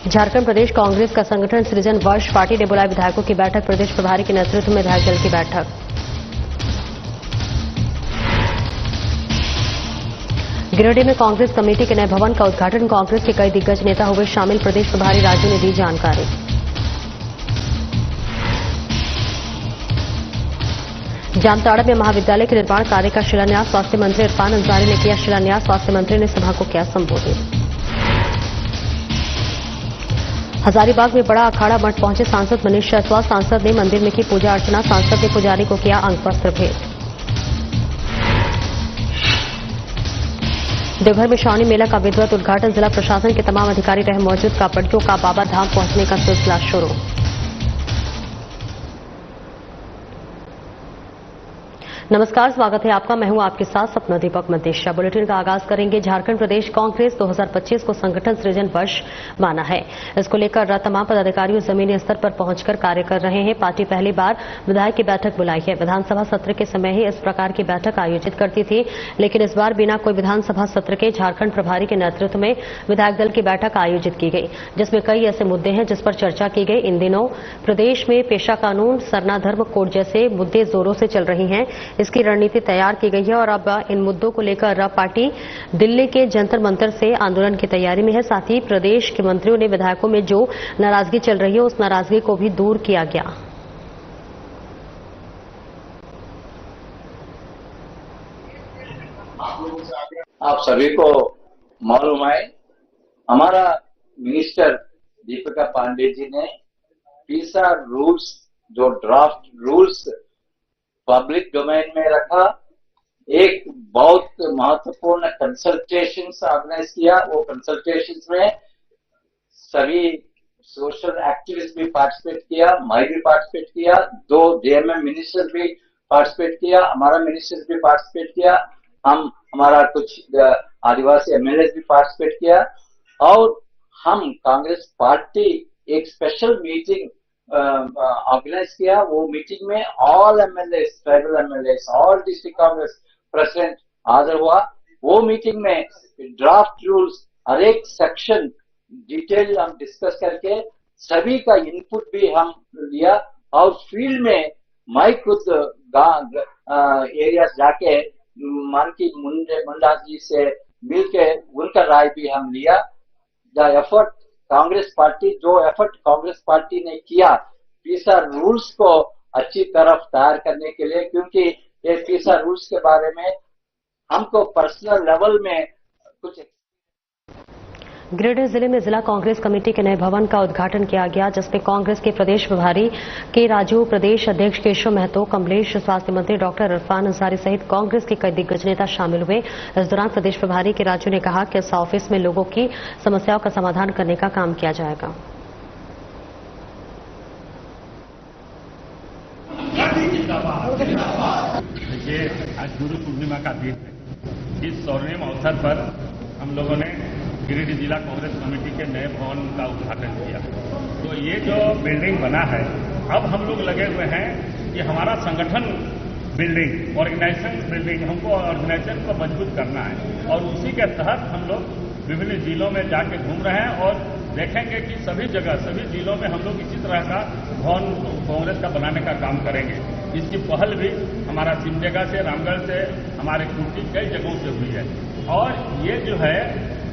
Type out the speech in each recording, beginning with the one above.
झारखंड प्रदेश कांग्रेस का संगठन सृजन वर्ष, पार्टी ने बुलाई विधायकों की बैठक, प्रदेश प्रभारी के नेतृत्व में विधायक दल की बैठक। गिरिडीह में कांग्रेस कमेटी के नए भवन का उद्घाटन, कांग्रेस के कई दिग्गज नेता हुए शामिल, प्रदेश प्रभारी राजू ने दी जानकारी। जामताड़ा में महाविद्यालय के निर्माण कार्य का शिलान्यास, स्वास्थ्य मंत्री इरफान अंसारी ने किया शिलान्यास, स्वास्थ्य मंत्री ने सभा को किया संबोधित। हजारीबाग में बड़ा अखाड़ा मठ पहुंचे सांसद मनीष जायसवाल, सांसद ने मंदिर में की पूजा अर्चना, सांसद ने पुजारी को किया अंग वस्त्र भेंट। देवघर में श्रावणी मेला का विधिवत उद्घाटन, जिला प्रशासन के तमाम अधिकारी रहे मौजूद, कापड़ियों का बाबा धाम पहुंचने का सिलसिला शुरू। नमस्कार, स्वागत है आपका। मैं हूं आपके साथ सपना दीपक मदेशिया। बुलेटिन का आगाज करेंगे। झारखंड प्रदेश कांग्रेस 2025 को संगठन सृजन वर्ष माना है। इसको लेकर तमाम पदाधिकारियों जमीनी स्तर पर पहुंचकर कार्य कर रहे हैं। पार्टी पहली बार विधायक की बैठक बुलाई है। विधानसभा सत्र के समय ही इस प्रकार की बैठक आयोजित करती थी, लेकिन इस बार बिना कोई विधानसभा सत्र के झारखंड प्रभारी के नेतृत्व में विधायक दल की बैठक आयोजित की गई, जिसमें कई ऐसे मुद्दे हैं जिस पर चर्चा की गई। इन दिनों प्रदेश में पेशा कानून, सरना धर्म कोड जैसे मुद्दे जोरों से चल रही हैं। इसकी रणनीति तैयार की गई है और अब इन मुद्दों को लेकर पार्टी दिल्ली के जंतर मंतर से आंदोलन की तैयारी में है। साथ ही प्रदेश के मंत्रियों ने विधायकों में जो नाराजगी चल रही है, उस नाराजगी को भी दूर किया गया। आप सभी को मालूम है, हमारा मिनिस्टर दीपिका पांडे जी ने पीसा रूल्स, जो ड्राफ्ट रूल्स पब्लिक डोमेन में रखा। एक बहुत महत्वपूर्ण कंसल्टेशंस ऑर्गेनाइज किया। वो कंसल्टेशंस में सभी सोशल एक्टिविस्ट भी पार्टिसिपेट किया, मैं भी पार्टिसिपेट किया, 2 जेएमएम मिनिस्टर भी पार्टिसिपेट किया, हमारा मिनिस्टर भी पार्टिसिपेट किया, हमारा कुछ आदिवासी एमएलए भी पार्टिसिपेट किया। और हम कांग्रेस पार्टी एक स्पेशल मीटिंग ऑर्गेनाइज किया। वो मीटिंग में all MLA, tribal MLA, all district Congress president हाजिर हुआ। वो मीटिंग में ड्राफ्ट रूल्स हर एक सेक्शन डिटेल हम डिस्कस करके सभी का इनपुट भी हम लिया। और फील्ड में मैं खुद एरियाज जाके मानकी मुंडा जी से मिलके उनका राय भी हम लिया। द एफर्ट कांग्रेस पार्टी, जो एफर्ट कांग्रेस पार्टी ने किया पीसा रूल्स को अच्छी तरफ तैयार करने के लिए, क्योंकि ये पीसा रूल्स के बारे में हमको पर्सनल लेवल में कुछ। गिरिडीह जिले में जिला कांग्रेस कमेटी के नए भवन का उद्घाटन किया गया, जिसमें कांग्रेस के प्रदेश प्रभारी के राजू, प्रदेश अध्यक्ष केशव महतो, कमलेश, स्वास्थ्य मंत्री डॉक्टर इरफान अंसारी सहित कांग्रेस के कई दिग्गज नेता शामिल हुए। इस दौरान प्रदेश प्रभारी के राजू ने कहा कि इस ऑफिस में लोगों की समस्याओं का समाधान करने का काम किया जाएगा। देखिए, आज गुरु पूर्णिमा का दिन है। इस स्वर्णिम अवसर पर हम लोगों ने गिरिडीह जिला कांग्रेस कमेटी के नए भवन का उद्घाटन किया। तो ये जो बिल्डिंग बना है, अब हम लोग लगे हुए हैं कि हमारा संगठन बिल्डिंग, ऑर्गेनाइजेशन बिल्डिंग, हमको ऑर्गेनाइजेशन को मजबूत करना है। और उसी के तहत हम लोग विभिन्न जिलों में जाके घूम रहे हैं और देखेंगे कि सभी जगह, सभी जिलों में हम लोग इसी तरह का भवन कांग्रेस का बनाने का काम करेंगे। इसकी पहल भी हमारा सिमडेगा से, रामगढ़ से, हमारे कुर्ती कई जगहों से हुई है। और ये जो है,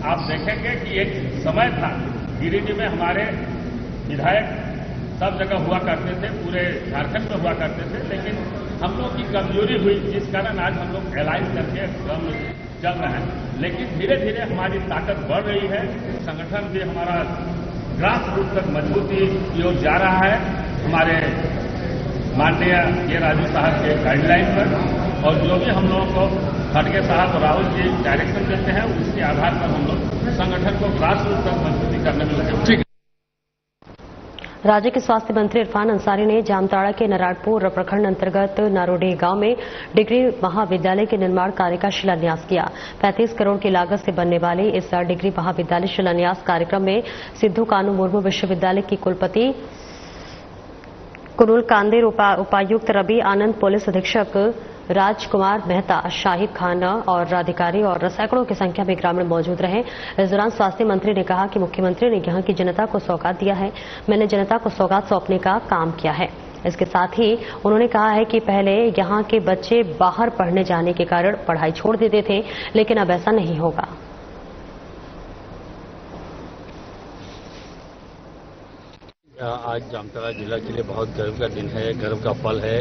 आप देखेंगे कि एक समय था गिरिडीह में हमारे विधायक सब जगह हुआ करते थे, पूरे झारखंड में हुआ करते थे, लेकिन हम लोग की कमजोरी हुई, जिस कारण आज हम लोग अलाइज करके हम चल रहे हैं। लेकिन धीरे धीरे हमारी ताकत बढ़ रही है, संगठन भी हमारा ग्रास रूट तक मजबूती की ओर जा रहा है, हमारे माननीय के राजू साहब के गाइडलाइन पर। और जो भी हम लोगों को खड़गे साहब और राहुल जी डायरेक्शन देते हैं, उसके आधार पर हम लोग संगठन को ग्रास रूट तक मजबूती करने में लगे। राज्य के स्वास्थ्य मंत्री इरफान अंसारी ने जामताड़ा के नरायणपुर प्रखंड अंतर्गत नारोडीह गांव में डिग्री महाविद्यालय के निर्माण कार्य का शिलान्यास किया। 35 करोड़ की लागत से बनने वाले इस डिग्री महाविद्यालय शिलान्यास कार्यक्रम में सिद्धू कानू मुर्मू विश्वविद्यालय की कुलपति कुरुल कांदेर, उपायुक्त रवि आनंद, पुलिस अधीक्षक राजकुमार मेहता, शाहिद खान और अधिकारी और सैकड़ों की संख्या में ग्रामीण मौजूद रहे। इस दौरान स्वास्थ्य मंत्री ने कहा कि मुख्यमंत्री ने यहां की जनता को सौगात दिया है। मैंने जनता को सौगात सौंपने का काम किया है। इसके साथ ही उन्होंने कहा है कि पहले यहां के बच्चे बाहर पढ़ने जाने के कारण पढ़ाई छोड़ देते थे, लेकिन अब ऐसा नहीं होगा। आज जामताड़ा जिला के लिए बहुत गर्व का दिन है, गर्व का पल है।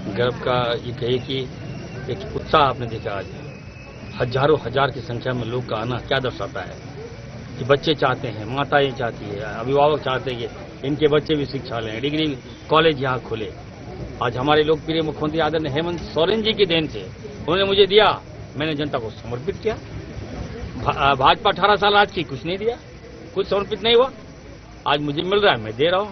गर्व का ये कहिए कि एक उत्साह आपने देखा आज हजारों हजार की संख्या में लोग का आना क्या दर्शाता है कि बच्चे चाहते हैं, माताएं चाहती है, अभिभावक चाहते हैं कि इनके बच्चे भी शिक्षा लें, डिग्री कॉलेज यहाँ खुले। आज हमारे लोकप्रिय मुख्यमंत्री आदरणीय हेमंत सोरेन जी की देन से उन्होंने मुझे दिया, मैंने जनता को समर्पित किया। भाजपा 18 साल आज की कुछ नहीं दिया, कुछ समर्पित नहीं हुआ। आज मुझे मिल रहा है, मैं दे रहा हूं।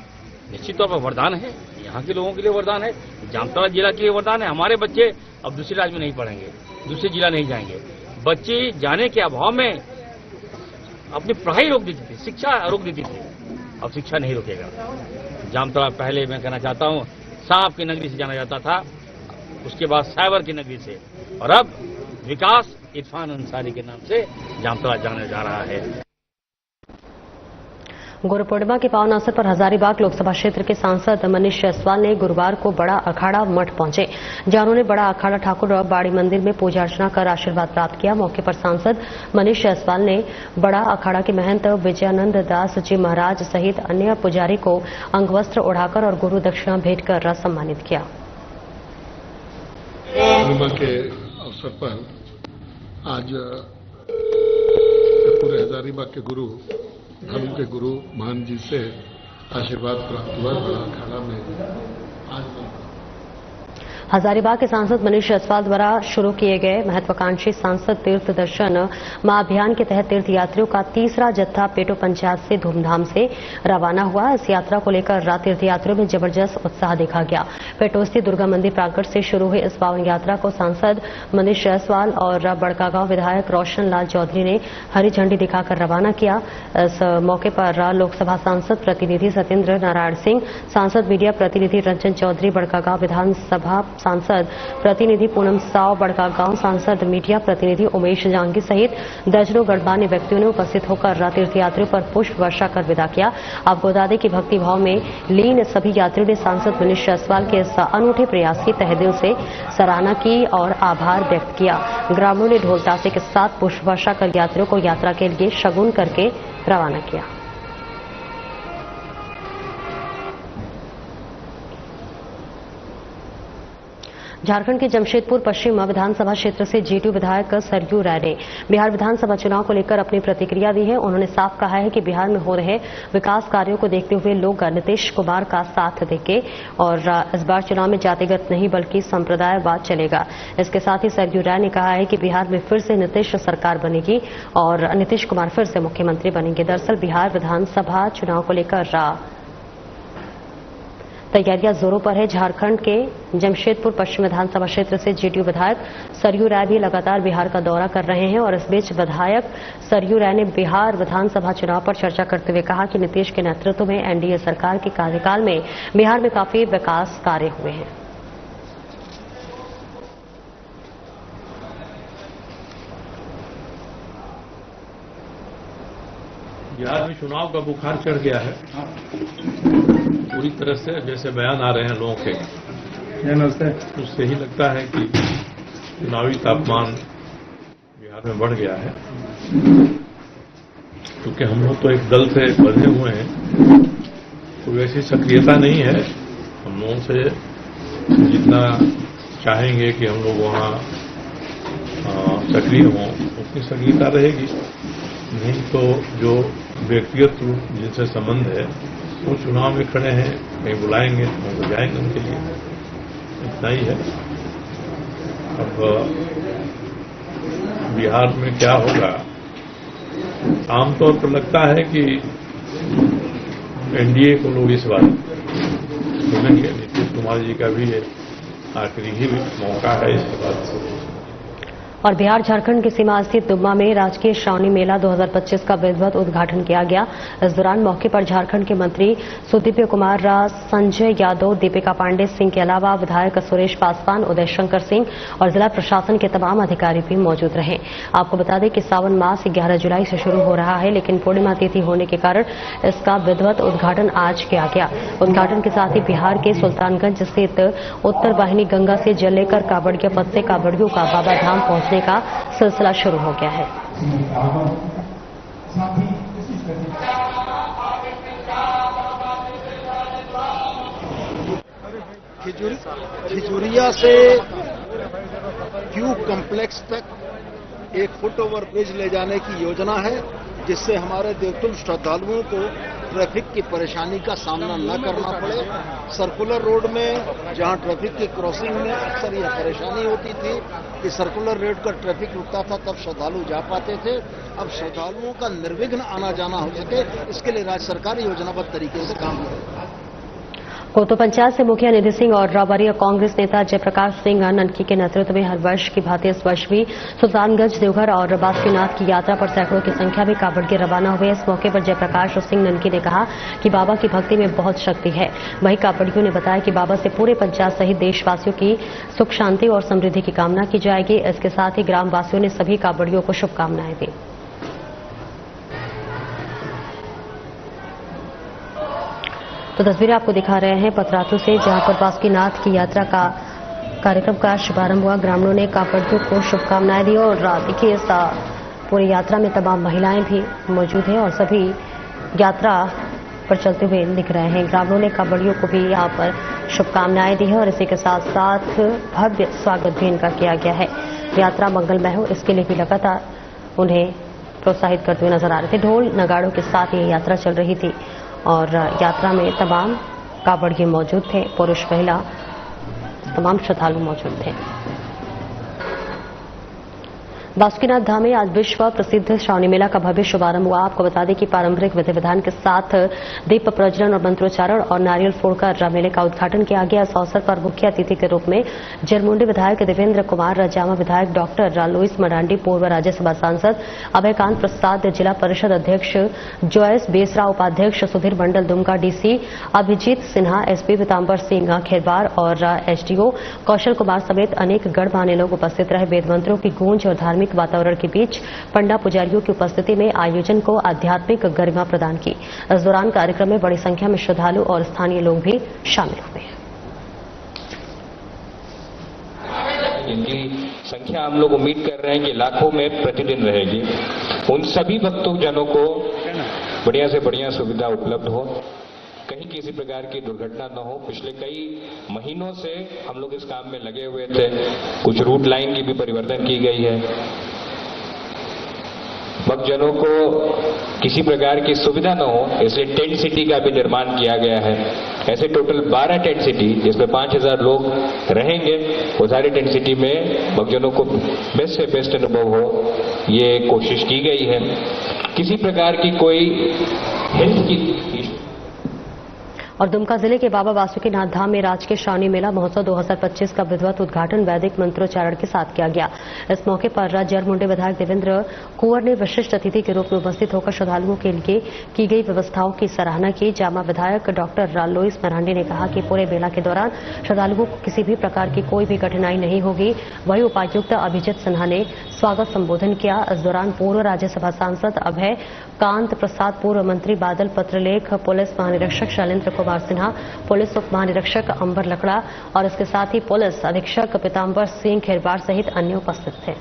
निश्चित तौर पर वरदान है, यहाँ के लोगों के लिए वरदान है, जामताड़ा जिला के लिए वरदान है। हमारे बच्चे अब दूसरे राज्य में नहीं पढ़ेंगे, दूसरे जिला नहीं जाएंगे। बच्चे जाने के अभाव में अपनी पढ़ाई रोक देती थी, शिक्षा रोक देती थी, अब शिक्षा नहीं रोकेगा। जामताड़ा पहले मैं कहना चाहता हूँ सांप की नगरी से जाना जाता था, उसके बाद साइबर की नगरी से, और अब विकास इरफान अंसारी के नाम से जामताड़ा जाने जा रहा है। गुरु पूर्णिमा के पावन अवसर पर हजारीबाग लोकसभा क्षेत्र के सांसद मनीष जायसवाल ने गुरुवार को बड़ा अखाड़ा मठ पहुंचे, जहां उन्होंने बड़ा अखाड़ा ठाकुर बाड़ी मंदिर में पूजा अर्चना कर आशीर्वाद प्राप्त किया। मौके पर सांसद मनीष जायसवाल ने बड़ा अखाड़ा के महंत विजयानंद दास जी महाराज सहित अन्य पुजारी को अंगवस्त्र उड़ाकर और गुरु दक्षिणा भेंट कर सम्मानित किया। पूर्णिमा के अवसर पर आज पूरे हजारीबाग के गुरु, धर्म के गुरु महंत जी से आशीर्वाद प्राप्त हुआ। बड़ा अखाड़ा में आज हजारीबाग के सांसद मनीष जायसवाल द्वारा शुरू किए गए महत्वाकांक्षी सांसद तीर्थ दर्शन महाअभियान के तहत तीर्थ यात्रियों का तीसरा जत्था पेटो पंचायत से धूमधाम से रवाना हुआ। इस यात्रा को लेकर तीर्थ यात्रियों में जबरदस्त उत्साह देखा गया। पेटो स्थित दुर्गा मंदिर प्रांगण से शुरू हुई इस पावन यात्रा को सांसद मनीष जायसवाल और बड़कागांव विधायक रोशन लाल चौधरी ने हरी झंडी दिखाकर रवाना किया। इस मौके पर लोकसभा सांसद प्रतिनिधि सत्येंद्र नारायण सिंह, सांसद मीडिया प्रतिनिधि रंजन चौधरी, बड़कागांव विधानसभा सांसद प्रतिनिधि पूनम साव, बड़कागांव सांसद मीडिया प्रतिनिधि उमेश जांगी सहित दर्जनों गणमान्य व्यक्तियों ने उपस्थित होकर तीर्थयात्रियों पर पुष्प वर्षा कर विदा किया। आपको बता दें कि भक्ति भाव में लीन सभी यात्रियों ने सांसद मनीष जायसवाल के इस अनूठे प्रयास की तहे दिल से सराहना की और आभार व्यक्त किया। ग्रामीणों ने ढोल ताशे के साथ पुष्प वर्षा कर यात्रियों को यात्रा के लिए शगुन करके रवाना किया। झारखंड के जमशेदपुर पश्चिम विधानसभा क्षेत्र से जेडीयू विधायक सरयू राय ने बिहार विधानसभा चुनाव को लेकर अपनी प्रतिक्रिया दी है। उन्होंने साफ कहा है कि बिहार में हो रहे विकास कार्यों को देखते हुए लोग नीतीश कुमार का साथ देंगे और इस बार चुनाव में जातिगत नहीं बल्कि संप्रदायवाद चलेगा। इसके साथ ही सरयू राय ने कहा है कि बिहार में फिर से नीतीश सरकार बनेगी और नीतीश कुमार फिर से मुख्यमंत्री बनेंगे। दरअसल बिहार विधानसभा चुनाव को लेकर तैयारियां जोरों पर है। झारखंड के जमशेदपुर पश्चिम विधानसभा क्षेत्र से जेडीयू विधायक सरयू राय भी लगातार बिहार का दौरा कर रहे हैं और इस बीच विधायक सरयू राय ने बिहार विधानसभा चुनाव पर चर्चा करते हुए कहा कि नीतीश के नेतृत्व में एनडीए सरकार के कार्यकाल में बिहार में काफी विकास कार्य हुए हैं। बिहार में चुनाव का बुखार चढ़ गया है पूरी तरह से। जैसे बयान आ रहे हैं लोगों के, उससे ही लगता है कि चुनावी तापमान बिहार में बढ़ गया है। क्योंकि हम लोग तो एक दल से बंधे हुए हैं, कोई ऐसी सक्रियता नहीं है। हम लोगों से जितना चाहेंगे कि हम लोग वहाँ सक्रिय हों, उतनी सक्रियता रहेगी। नहीं तो जो व्यक्तिगत रूप जिनसे संबंध है वो चुनाव में खड़े हैं, कहीं बुलाएंगे तो हम जाएंगे उनके लिए, इतना ही है। अब बिहार में क्या होगा, आमतौर पर लगता है कि एनडीए को लोग इस बार सुनेंगे। नीतीश कुमार जी का भी आखिरी ही मौका है इसके बाद। और बिहार झारखंड की सीमा स्थित दुम्मा में राजकीय श्रावणी मेला 2025 का विधिवत उद्घाटन किया गया। इस दौरान मौके पर झारखंड के मंत्री सुदीप्य कुमार राय, संजय यादव, दीपिका पांडे सिंह के अलावा विधायक सुरेश पासवान, उदय शंकर सिंह और जिला प्रशासन के तमाम अधिकारी भी मौजूद रहे। आपको बता दें कि सावन मास 11 जुलाई से शुरू हो रहा है, लेकिन पूर्णिमा तिथि होने के कारण इसका विधिवत उद्घाटन आज किया गया। उद्घाटन के साथ ही बिहार के सुल्तानगंज स्थित उत्तर वाहिनी गंगा से जल लेकर कांवड़िया पथ से कांवड़ियों का बाबा धाम पहुंचने का सिलसिला शुरू हो गया है। खिजुरिया से क्यू कॉम्प्लेक्स तक एक फुट ओवर ब्रिज ले जाने की योजना है, जिससे हमारे देवतुल्य श्रद्धालुओं को ट्रैफिक की परेशानी का सामना न करना पड़े। सर्कुलर रोड में जहां ट्रैफिक की क्रॉसिंग में अक्सर यह परेशानी होती थी कि सर्कुलर रोड का ट्रैफिक रुकता था, तब श्रद्धालु जा पाते थे। अब श्रद्धालुओं का निर्विघ्न आना जाना हो सके, इसके लिए राज्य सरकार योजनाबद्ध तरीके से काम कर रही है। कोतो पंचायत से मुखिया निधि सिंह और वरीय कांग्रेस नेता जयप्रकाश सिंह ननकी के नेतृत्व में हर वर्ष की भांति इस वर्ष भी सुल्तानगंज, देवघर और बासुकीनाथ की यात्रा पर सैकड़ों की संख्या में कांवड़िये रवाना हुए। इस मौके पर जयप्रकाश सिंह ननकी ने कहा कि बाबा की भक्ति में बहुत शक्ति है। वहीं कांवड़ियों ने बताया कि बाबा से पूरे पंचायत सहित देशवासियों की सुख, शांति और समृद्धि की कामना की जाएगी। इसके साथ ही ग्रामवासियों ने सभी कांवड़ियों को शुभकामनाएं दी। तो तस्वीरें आपको दिखा रहे हैं पतरातू से, जहां पर बासुकीनाथ की यात्रा का कार्यक्रम का शुभारंभ हुआ। ग्रामीणों ने कांवड़ियों को शुभकामनाएं दी और देखिए इस पूरी यात्रा में तमाम महिलाएं भी मौजूद हैं और सभी यात्रा पर चलते हुए दिख रहे हैं। ग्रामीणों ने कांवड़ियों को भी यहां पर शुभकामनाएं दी है और इसी के साथ साथ भव्य स्वागत भी इनका किया गया है। यात्रा मंगलमय हो, इसके लिए भी लगातार उन्हें प्रोत्साहित करते हुए नजर आ रहे थे। ढोल नगाड़ों के साथ ये यात्रा चल रही थी और यात्रा में तमाम कांवड़िये मौजूद थे, पुरुष महिला तमाम श्रद्धालु मौजूद थे। बासुकीनाथ धाम में आज विश्व प्रसिद्ध श्रावणी मेला का भव्य शुभारंभ हुआ। आपको बता दें कि पारंपरिक विधि विधान के साथ दीप प्रज्वलन और मंत्रोच्चारण और नारियल फोड़कर मेले का उद्घाटन किया गया। इस अवसर पर मुख्य अतिथि के रूप में जरमुंडी विधायक देवेंद्र कुमार, जामा विधायक डॉक्टर लुइस मरांडी, पूर्व राज्यसभा सांसद अभयकांत प्रसाद, जिला परिषद अध्यक्ष जॉयस बेसरा, उपाध्यक्ष सुधीर मंडल दुमका, डीसी अभिजीत सिन्हा, एसपी पीताम्बर सिंह खेरवार और एसडीओ कौशल कुमार समेत अनेक गणमान्य लोग उपस्थित रहे। वेद मंत्रों की गूंज और धार्मिक वातावरण के बीच पंडा पुजारियों की उपस्थिति में आयोजन को आध्यात्मिक गरिमा प्रदान की। इस दौरान कार्यक्रम में बड़ी संख्या में श्रद्धालु और स्थानीय लोग भी शामिल हुए। इनकी संख्या हम लोग उम्मीद कर रहे हैं कि लाखों में प्रतिदिन रहेगी। उन सभी भक्तजनों को बढ़िया से बढ़िया सुविधा उपलब्ध हो, कहीं किसी प्रकार की दुर्घटना न हो। पिछले कई महीनों से हम लोग इस काम में लगे हुए थे। कुछ रूट लाइन की भी परिवर्तन की गई है। भक्तजनों को किसी प्रकार की सुविधा न हो, इसलिए टेंट सिटी का भी निर्माण किया गया है। ऐसे टोटल 12 टेंट सिटी, जिसमें 5000 लोग रहेंगे। वो सारे टेंट सिटी में भक्तजनों को बेस्ट से बेस्ट अनुभव हो, ये कोशिश की गई है। किसी प्रकार की कोई हेल्थ की और दुमका जिले के बाबा बासुकीनाथ धाम में राजकीय श्रावणी मेला महोत्सव 2025 का विधिवत उद्घाटन वैदिक मंत्रोच्चारण के साथ किया गया। इस मौके पर जरमुंडी विधायक देवेंद्र कुंवर ने विशिष्ट अतिथि के रूप में उपस्थित होकर श्रद्धालुओं के लिए की गई व्यवस्थाओं की सराहना की। जामा विधायक डॉक्टर लुइस मरांडी ने कहा कि पूरे मेला के दौरान श्रद्धालुओं को किसी भी प्रकार की कोई भी कठिनाई नहीं होगी। वहीं उपायुक्त अभिजीत सिन्हा ने स्वागत संबोधन किया। इस दौरान पूर्व राज्यसभा सांसद अभय कांत प्रसाद, पूर्व मंत्री बादल पत्रलेख, पुलिस महानिरीक्षक शैलेंद्र कुमार सिन्हा, पुलिस उप महानिरीक्षक अंबर लकड़ा और इसके साथ ही पुलिस अधीक्षक पीताम्बर सिंह खेरवार सहित अन्य उपस्थित थे।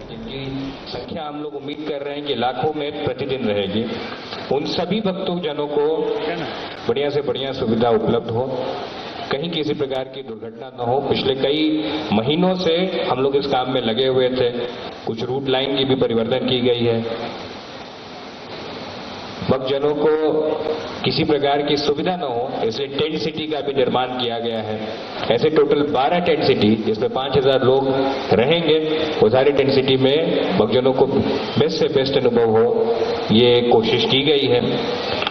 जिनकी संख्या हम लोग उम्मीद कर रहे हैं कि लाखों में प्रतिदिन रहेगी। उन सभी भक्तजनों को बढ़िया से बढ़िया सुविधा उपलब्ध हो, कहीं किसी प्रकार की दुर्घटना न हो। पिछले कई महीनों से हम लोग इस काम में लगे हुए थे। कुछ रूट लाइन की भी परिवर्तन की गई है। भक्तजनों को किसी प्रकार की सुविधा न हो, इसलिए टेंट सिटी का भी निर्माण किया गया है। ऐसे टोटल 12 टेंट सिटी, जिसमें 5000 लोग रहेंगे। वो सारे टेंट सिटी में भक्तजनों को बेस्ट से बेस्ट अनुभव हो, ये कोशिश की गई है।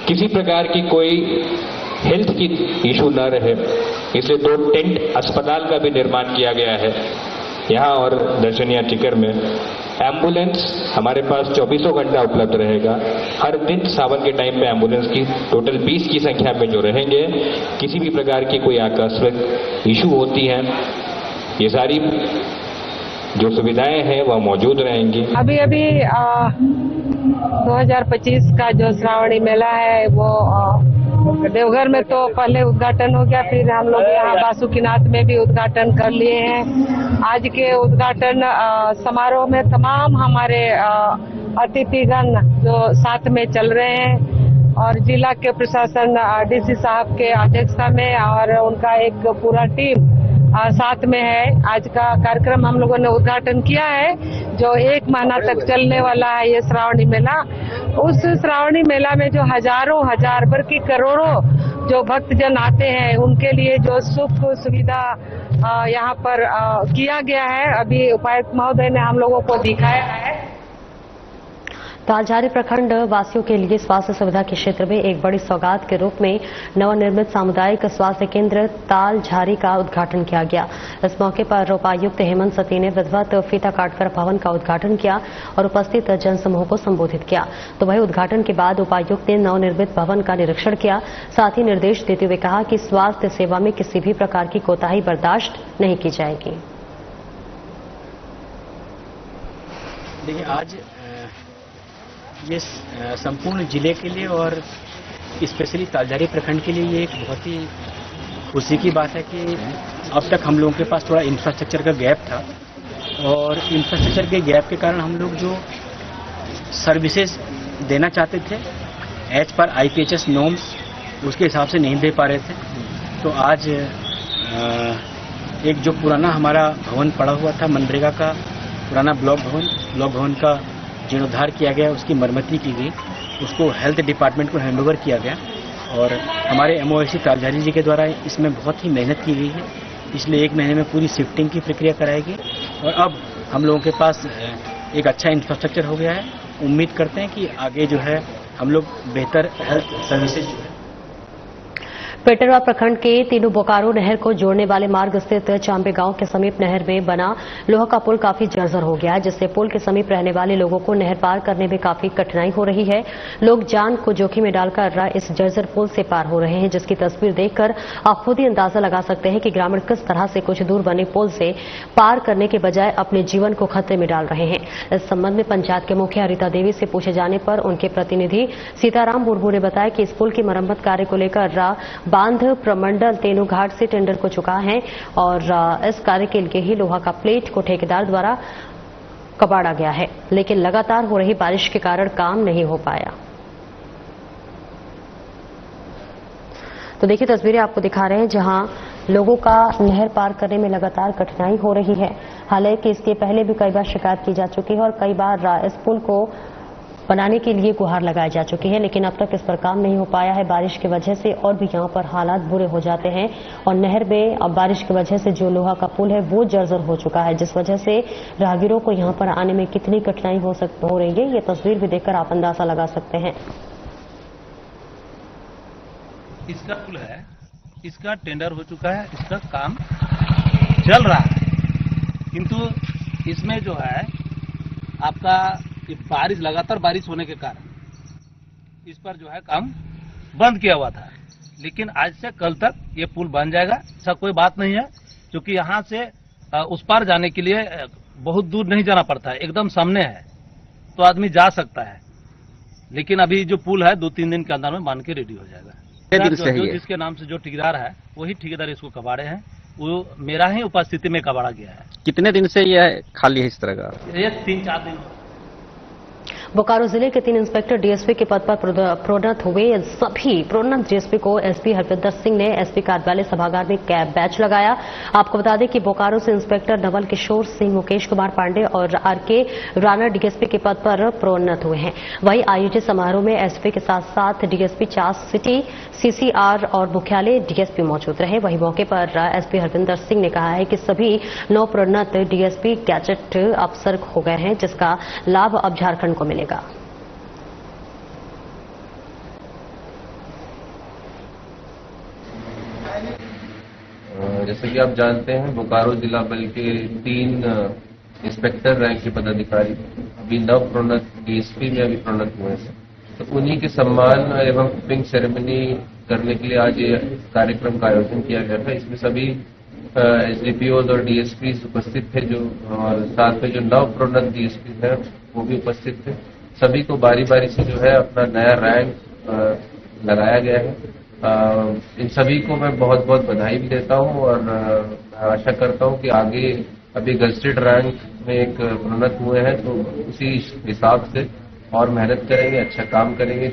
किसी प्रकार की कोई हेल्थ की इशू न रहे, इसलिए 2 टेंट अस्पताल का भी निर्माण किया गया है यहाँ और दर्शनिया टिकर में। एम्बुलेंस हमारे पास 24 घंटा उपलब्ध रहेगा। हर दिन सावन के टाइम पे एम्बुलेंस की टोटल 20 की संख्या में जो रहेंगे, किसी भी प्रकार की कोई आकस्मिक इशू होती है, ये सारी जो सुविधाएं हैं वह मौजूद रहेंगी। अभी 2025 का जो श्रावणी मेला है वो देवघर में तो पहले उद्घाटन हो गया, फिर हम लोग यहाँ बासुकीनाथ में भी उद्घाटन कर लिए हैं। आज के उद्घाटन समारोह में तमाम हमारे अतिथिगण जो साथ में चल रहे हैं और जिला के प्रशासन डीसी साहब के अध्यक्षता में और उनका एक पूरा टीम साथ में है। आज का कार्यक्रम हम लोगों ने उद्घाटन किया है जो 1 महीना तक चलने वाला है ये श्रावणी मेला। उस श्रावणी मेला में जो हजारों हजार बल्कि करोड़ों जो भक्तजन आते हैं उनके लिए जो सुख सुविधा यहाँ पर किया गया है, अभी उपायुक्त महोदय ने हम लोगों को दिखाया है। तालझारी प्रखंड वासियों के लिए स्वास्थ्य सुविधा के क्षेत्र में एक बड़ी सौगात के रूप में नवनिर्मित सामुदायिक स्वास्थ्य केंद्र तालझारी का उद्घाटन किया गया। इस मौके पर उपायुक्त हेमंत सती ने विधिवत फीता काटकर भवन का उद्घाटन किया और उपस्थित जनसमूह को संबोधित किया। तो वहीं उद्घाटन के बाद उपायुक्त ने नवनिर्मित भवन का निरीक्षण किया। साथ ही निर्देश देते हुए कहा कि स्वास्थ्य सेवा में किसी भी प्रकार की कोताही बर्दाश्त नहीं की जाएगी। देखिए, आज ये संपूर्ण जिले के लिए और स्पेशली तालझारी प्रखंड के लिए ये एक बहुत ही खुशी की बात है कि अब तक हम लोगों के पास थोड़ा इंफ्रास्ट्रक्चर का गैप था और इंफ्रास्ट्रक्चर के गैप के कारण हम लोग जो सर्विसेज देना चाहते थे एज पर IPHS नॉर्म्स उसके हिसाब से नहीं दे पा रहे थे। तो आज एक जो पुराना हमारा भवन पड़ा हुआ था, मनरेगा का पुराना ब्लॉक भवन का जीर्णोद्धार किया गया, उसकी मरम्मती की गई, उसको हेल्थ डिपार्टमेंट को हैंडओवर किया गया और हमारे MOHC तालझारी जी के द्वारा इसमें बहुत ही मेहनत की गई है। पिछले 1 महीने में पूरी शिफ्टिंग की प्रक्रिया कराएगी और अब हम लोगों के पास एक अच्छा इंफ्रास्ट्रक्चर हो गया है। उम्मीद करते हैं कि आगे जो है हम लोग बेहतर हेल्थ सर्विसेज जो है। पेटरवा प्रखंड के तीनों बोकारो नहर को जोड़ने वाले मार्ग स्थित चांबे गांव के समीप नहर में बना लोहा का पुल काफी जर्जर हो गया है, जिससे पुल के समीप रहने वाले लोगों को नहर पार करने में काफी कठिनाई हो रही है। लोग जान को जोखिम में डालकर इस जर्जर पुल से पार हो रहे हैं, जिसकी तस्वीर देखकर आप खुद ही अंदाजा लगा सकते हैं कि ग्रामीण किस तरह से कुछ दूर बने पुल से पार करने के बजाय अपने जीवन को खतरे में डाल रहे हैं। इस संबंध में पंचायत के मुखिया रीता देवी से पूछे जाने पर उनके प्रतिनिधि सीताराम मुर्मू ने बताया कि इस पुल की मरम्मत कार्य को लेकर बांध प्रमंडल तेनूघाट से टेंडर को चुका है और इस कार्य के लिए ही लोहा का प्लेट को ठेकेदार द्वारा कबाड़ा गया है, लेकिन लगातार हो रही बारिश के कारण काम नहीं हो पाया। तो देखिए, तस्वीरें आपको दिखा रहे हैं जहां लोगों का नहर पार करने में लगातार कठिनाई हो रही है। हालांकि इसके पहले भी कई बार शिकायत की जा चुकी है और कई बार इस पुल को बनाने के लिए गुहार लगाई जा चुकी है, लेकिन अब तक इस पर काम नहीं हो पाया है। बारिश की वजह से और भी यहां पर हालात बुरे हो जाते हैं और नहर में अब बारिश की वजह से जो लोहा का पुल है वो जर्जर हो चुका है, जिस वजह से राहगीरों को यहां पर आने में कितनी कठिनाई हो रही है, ये तस्वीर भी देखकर आप अंदाजा लगा सकते हैं। इसका पुल है, इसका टेंडर हो चुका है, इसका काम चल रहा है, किंतु इसमें जो है आपका बारिश लगातार बारिश होने के कारण इस पर जो है काम बंद किया हुआ था। लेकिन आज से कल तक ये पुल बन जाएगा, ऐसा कोई बात नहीं है, क्योंकि यहाँ से उस पार जाने के लिए बहुत दूर नहीं जाना पड़ता है, एकदम सामने है तो आदमी जा सकता है। लेकिन अभी जो पुल है 2-3 दिन के अंदर में बन के रेडी हो जाएगा। जो जिसके नाम से जो ठेकेदार है वही ठेकेदार इसको कबाड़े हैं, वो मेरा ही उपस्थिति में कबाड़ा गया है। कितने दिन से यह खाली है इस तरह का? ये 3-4 दिन। बोकारो जिले के 3 इंस्पेक्टर डीएसपी के पद पर प्रोन्नत हुए। सभी प्रोन्नत डीएसपी को एसपी हरविंदर सिंह ने एसपी कार्यालय सभागार में कैब बैच लगाया। आपको बता दें कि बोकारो से इंस्पेक्टर नवल किशोर सिंह, मुकेश कुमार पांडे और आरके राणा डीएसपी के पद पर प्रोन्नत हुए हैं। वहीं आयोजित समारोह में एसपी के साथ साथ डीएसपी चास सिटी, सीसीआर और मुख्यालय डीएसपी मौजूद रहे। वहीं मौके पर एसपी हरविंदर सिंह ने कहा है कि सभी 9 प्रोन्नत डीएसपी गैजेट अफसर हो गए हैं, जिसका लाभ अब झारखंड को मिलेगा। जैसे कि आप जानते हैं बोकारो जिला बल के 3 इंस्पेक्टर रैंक के पदाधिकारी अभी नव प्रोन्नत डीएसपी में अभी प्रोन्नत हुए हैं, तो उन्हीं के सम्मान एवं पिंग सेरेमनी करने के लिए आज ये कार्यक्रम का आयोजन किया गया था। इसमें सभी एसडीपीओ और डीएसपी उपस्थित थे, जो और साथ में जो नव प्रोन्नत डीएसपी है वो भी उपस्थित थे। सभी को बारी बारी से जो है अपना नया रैंक लगाया गया है। इन सभी को मैं बहुत बहुत बधाई भी देता हूं और आशा करता हूं कि आगे अभी गजटेड रैंक में एक प्रोन्नत हुए हैं तो उसी हिसाब से और मेहनत करेंगे, अच्छा काम करेंगे।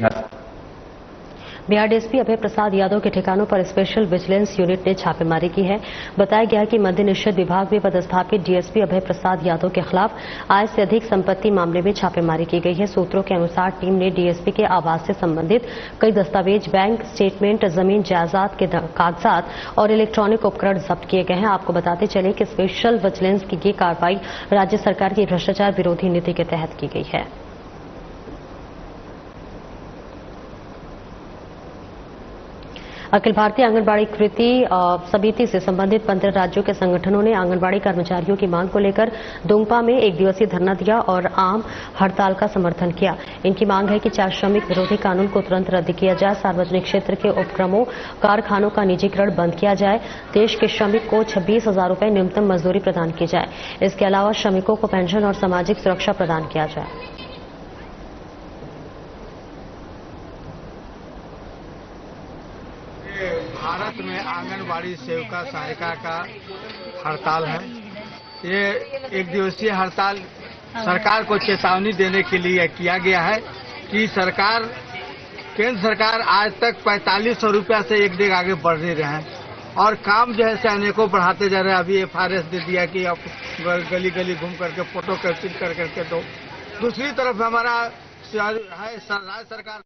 बिहार डीएसपी अभय प्रसाद यादव के ठिकानों पर स्पेशल विजिलेंस यूनिट ने छापेमारी की है। बताया गया कि मद्य निषेध विभाग में पदस्थापित डीएसपी अभय प्रसाद यादव के खिलाफ आय से अधिक संपत्ति मामले में छापेमारी की गई है। सूत्रों के अनुसार टीम ने डीएसपी के आवास से संबंधित कई दस्तावेज, बैंक स्टेटमेंट, जमीन जायदाद के कागजात और इलेक्ट्रॉनिक उपकरण जब्त किए गए हैं। आपको बताते चले कि स्पेशल विजिलेंस की ये कार्रवाई राज्य सरकार की भ्रष्टाचार विरोधी नीति के तहत की गई है। अखिल भारतीय आंगनबाड़ी कृति समिति से संबंधित 15 राज्यों के संगठनों ने आंगनबाड़ी कर्मचारियों की मांग को लेकर दुमका में 1 दिवसीय धरना दिया और आम हड़ताल का समर्थन किया। इनकी मांग है कि 4 श्रमिक विरोधी कानून को तुरंत रद्द किया जाए, सार्वजनिक क्षेत्र के उपक्रमों, कारखानों का निजीकरण बंद किया जाए, देश के श्रमिक को 26,000 रुपये न्यूनतम मजदूरी प्रदान की जाए। इसके अलावा श्रमिकों को पेंशन और सामाजिक सुरक्षा प्रदान किया जाए। भारत में आंगनबाड़ी सेविका सहायिका का हड़ताल है। ये 1 दिवसीय हड़ताल सरकार को चेतावनी देने के लिए किया गया है कि केंद्र सरकार आज तक 4500 रुपया से 1 डेग आगे बढ़ नहीं रहे हैं और काम जो है से अनेकों बढ़ाते जा रहे हैं। अभी FRS दे दिया कि आप गली गली घूम करके फोटो कैप्चर कर करके दो। दूसरी तरफ हमारा है राज्य सरकार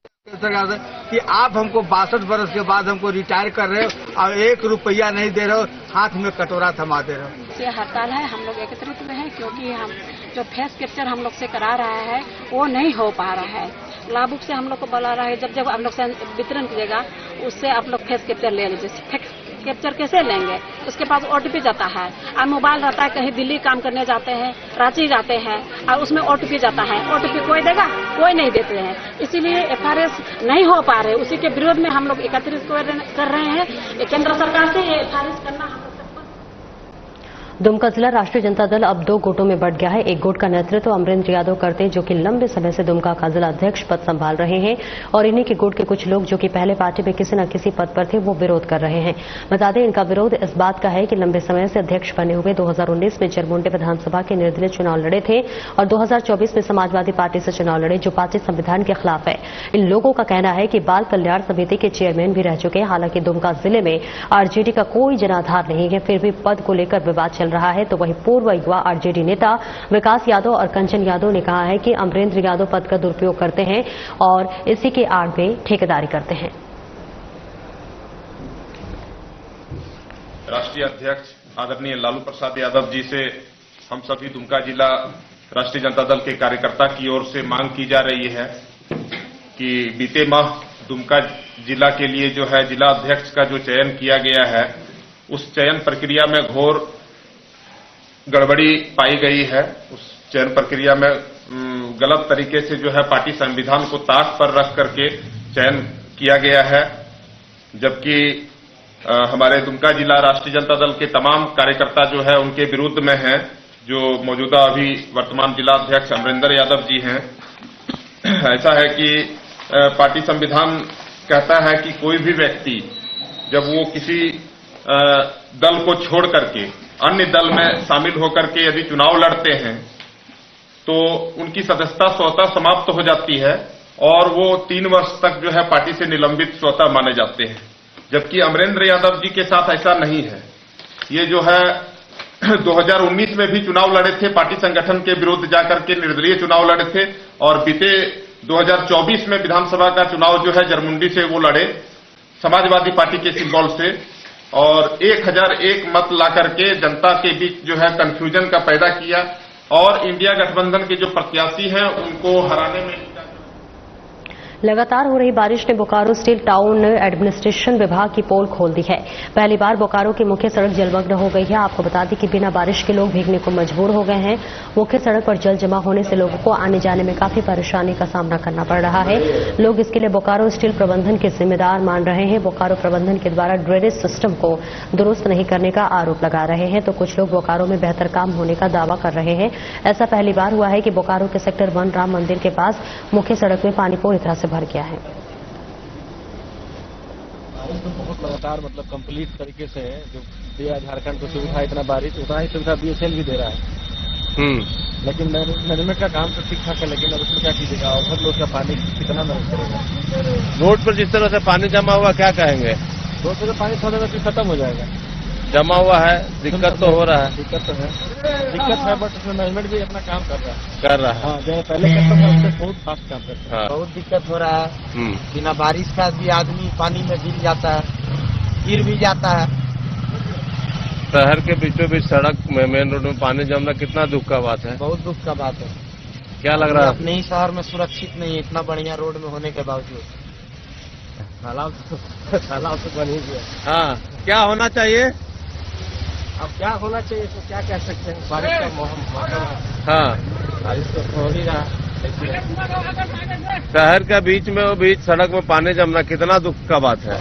से कि आप हमको 62 वर्ष के बाद हमको रिटायर कर रहे हो और 1 रुपया नहीं दे रहे हो, हाथ में कटोरा थमा दे रहे हो। ये हड़ताल है, हम लोग एकत्रित हुए हैं क्योंकि हम जो फेस कैप्चर हम लोग से करा रहा है वो नहीं हो पा रहा है। लाभुक से हम लोग को बोला रहा है जब आप लोग से वितरण कीजिएगा उससे आप लोग फेस कैप्चर ले लीजिए। कैप्चर कैसे लेंगे? उसके पास OTP जाता है और मोबाइल रहता है, कहीं दिल्ली काम करने जाते हैं, रांची जाते हैं और उसमें OTP जाता है। OTP कोई देगा? कोई नहीं देते हैं। इसीलिए FRS नहीं हो पा रहे, उसी के विरोध में हम लोग एकत्रित कर रहे हैं। केंद्र सरकार से ये FRS करना दुमका जिला राष्ट्रीय जनता दल अब 2 गुटों में बंट गया है। एक गुट का नेतृत्व अमरेंद्र यादव करते हैं, जो कि लंबे समय से दुमका का जिला अध्यक्ष पद संभाल रहे हैं और इन्हीं के गुट के कुछ लोग जो कि पहले पार्टी में किसी न किसी पद पर थे वो विरोध कर रहे हैं। बता दें इनका विरोध इस बात का है कि लंबे समय से अध्यक्ष बने हुए 2019 में जरमुंडे विधानसभा के निर्दलीय चुनाव लड़े थे और 2024 में समाजवादी पार्टी से चुनाव लड़े, जो पार्टी संविधान के खिलाफ है। इन लोगों का कहना है कि बाल कल्याण समिति के चेयरमैन भी रह चुके हैं। हालांकि दुमका जिले में आरजेडी का कोई जनाधार नहीं है, फिर भी पद को लेकर विवाद चल रहा है। तो वहीं पूर्व युवा आरजेडी नेता विकास यादव और कंचन यादव ने कहा है कि अमरेंद्र यादव पद का दुरुपयोग करते हैं और इसी के आड़ में ठेकेदारी करते हैं। राष्ट्रीय अध्यक्ष आदरणीय लालू प्रसाद यादव जी से हम सभी दुमका जिला राष्ट्रीय जनता दल के कार्यकर्ता की ओर से मांग की जा रही है कि बीते माह दुमका जिला के लिए जो है जिला अध्यक्ष का जो चयन किया गया है उस चयन प्रक्रिया में घोर गड़बड़ी पाई गई है। उस चयन प्रक्रिया में गलत तरीके से जो है पार्टी संविधान को ताक पर रख करके चयन किया गया है, जबकि हमारे दुमका जिला राष्ट्रीय जनता दल के तमाम कार्यकर्ता जो है उनके विरुद्ध में हैं। जो मौजूदा अभी वर्तमान जिला अध्यक्ष अमरेंद्र यादव जी हैं, ऐसा है कि पार्टी संविधान कहता है कि कोई भी व्यक्ति जब वो किसी दल को छोड़ करके अन्य दल में शामिल होकर के यदि चुनाव लड़ते हैं तो उनकी सदस्यता स्वतः समाप्त हो जाती है और वो 3 वर्ष तक जो है पार्टी से निलंबित स्वतः माने जाते हैं, जबकि अमरेंद्र यादव जी के साथ ऐसा नहीं है। ये जो है 2019 में भी चुनाव लड़े थे, पार्टी संगठन के विरुद्ध जाकर के निर्दलीय चुनाव लड़े थे और बीते 2024 में विधानसभा का चुनाव जो है जरमुंडी से वो लड़े समाजवादी पार्टी के सिंबल से और 1001 मत ला करके जनता के बीच जो है कंफ्यूजन का पैदा किया और इंडिया गठबंधन के जो प्रत्याशी हैं उनको हराने में लगातार हो रही बारिश ने बोकारो स्टील टाउन एडमिनिस्ट्रेशन विभाग की पोल खोल दी है। पहली बार बोकारो की मुख्य सड़क जलमग्न हो गई है। आपको बता दें कि बिना बारिश के लोग भीगने को मजबूर हो गए हैं। मुख्य सड़क पर जल जमा होने से लोगों को आने जाने में काफी परेशानी का सामना करना पड़ रहा है। लोग इसके लिए बोकारो स्टील प्रबंधन के जिम्मेदार मान रहे हैं। बोकारो प्रबंधन के द्वारा ड्रेनेज सिस्टम को दुरुस्त नहीं करने का आरोप लगा रहे हैं, तो कुछ लोग बोकारो में बेहतर काम होने का दावा कर रहे हैं। ऐसा पहली बार हुआ है कि बोकारो के सेक्टर 1 राम मंदिर के पास मुख्य सड़क में पानी पूरी तरह से भर गया है। तो बहुत लगातार मतलब कंप्लीट तरीके से जो दिया झारखंड को सुविधा, इतना बारिश उतना ही सुविधा बीएसएल भी दे रहा है। लेकिन मैनेजमेंट का काम तो ठीक ठाक है, लेकिन अब उसमें क्या कीजिएगा, औसत लोग का पानी कितना मैनेज करेगा। रोड पर जिस तरह से पानी जमा हुआ, क्या कहेंगे? रोड पर पानी थोड़ा देर खत्म हो जाएगा। जमा हुआ है, दिक्कत तो हो रहा है। दिक्कत है, बट उसमें मैनेजमेंट भी अपना काम कर रहा है। हाँ, जो पहले करता था उससे बहुत फास्ट काम करता है। बहुत दिक्कत हो रहा है। बिना बारिश का भी आदमी पानी में गिर जाता है, गिर भी जाता है। शहर के बीचों बीच सड़क में, मेन रोड में पानी जमना कितना दुख का बात है। बहुत दुख का बात है। क्या लग रहा है? अपने ही शहर में सुरक्षित नहीं है, इतना बढ़िया रोड में होने के बावजूद। तालाब तो बन ही गया। हाँ, क्या होना चाहिए? अब क्या होना चाहिए तो क्या कह सकते हैं, बारिश का मौसम है। हाँ, बारिश तो हो ही रहा। शहर के बीच में बीच सड़क में पानी जमना कितना दुख का बात है।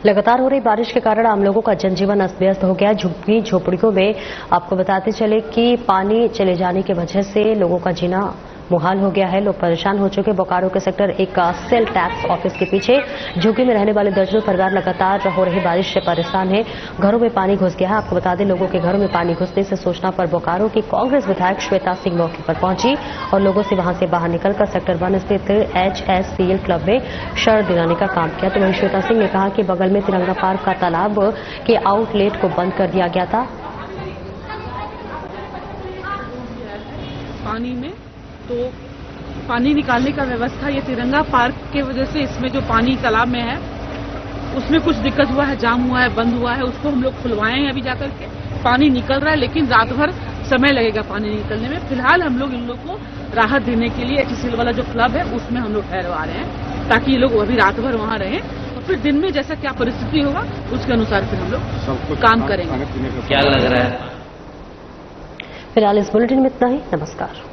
लगातार हो रही बारिश के कारण आम लोगों का जनजीवन अस्त व्यस्त हो गया। झुग्गी झोपड़ियों में आपको बताते चले कि पानी चले जाने की वजह से लोगों का जीना मुहाल हो गया है। लोग परेशान हो चुके। बोकारो के सेक्टर 1 का सेल टैक्स ऑफिस के पीछे झुग्गी में रहने वाले दर्जनों परिवार लगातार हो रही बारिश से परेशान है। घरों में पानी घुस गया है। आपको बता दें, लोगों के घरों में पानी घुसने से सूचना पर बोकारो की कांग्रेस विधायक श्वेता सिंह मौके पर पहुंची और लोगों से वहां से बाहर निकलकर सेक्टर 1 स्थित HSCL क्लब में शर्त दिलाने का काम किया। तो वहीं श्वेता सिंह ने कहा कि बगल में तिरंगा पार्क का तालाब के आउटलेट को बंद कर दिया गया था। पानी में तो पानी निकालने का व्यवस्था ये तिरंगा पार्क के वजह से, इसमें जो पानी तालाब में है उसमें कुछ दिक्कत हुआ है, जाम हुआ है, बंद हुआ है। उसको हम लोग खुलवाए हैं अभी जाकर के। पानी निकल रहा है, लेकिन रात भर समय लगेगा पानी निकलने में। फिलहाल हम लोग इन लोग को राहत देने के लिए HSCL वाला जो क्लब है उसमें हम लोग ठहरवा रहे हैं, ताकि ये लोग अभी रात भर वहाँ रहें और फिर दिन में जैसा क्या परिस्थिति होगा उसके अनुसार फिर हम लोग काम करेंगे। क्या लग रहा है? फिलहाल इस बुलेटिन में इतना ही। नमस्कार।